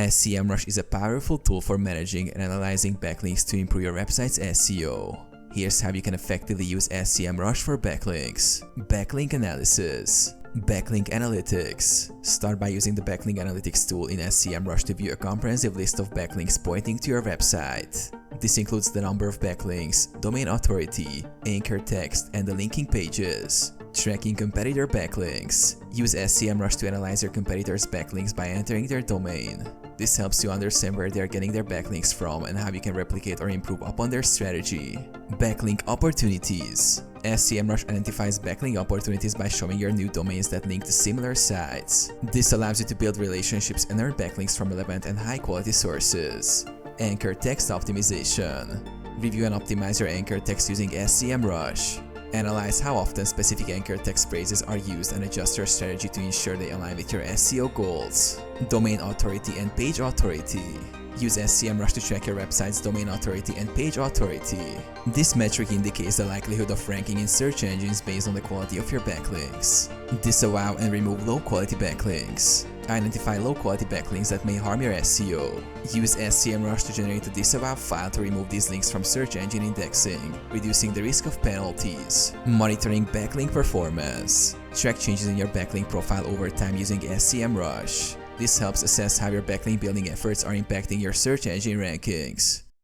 SEMrush is a powerful tool for managing and analyzing backlinks to improve your website's SEO. Here's how you can effectively use SEMrush for backlinks. Backlink analysis. Backlink analytics. Start by using the Backlink analytics tool in SEMrush to view a comprehensive list of backlinks pointing to your website. This includes the number of backlinks, domain authority, anchor text, and the linking pages. Tracking competitor backlinks. Use SEMrush to analyze your competitors' backlinks by entering their domain. This helps you understand where they are getting their backlinks from and how you can replicate or improve upon their strategy. Backlink opportunities. SEMrush identifies backlink opportunities by showing your new domains that link to similar sites. This allows you to build relationships and earn backlinks from relevant and high-quality sources. Anchor text optimization. Review and optimize your anchor text using SEMrush. Analyze how often specific anchor text phrases are used and adjust your strategy to ensure they align with your SEO goals. Domain authority and page authority. Use SEMrush to track your website's domain authority and page authority. This metric indicates the likelihood of ranking in search engines based on the quality of your backlinks. Disavow and remove low-quality backlinks. Identify low-quality backlinks that may harm your SEO. Use SEMrush to generate a disavow file to remove these links from search engine indexing, reducing the risk of penalties. Monitoring backlink performance. Track changes in your backlink profile over time using SEMrush. This helps assess how your backlink building efforts are impacting your search engine rankings.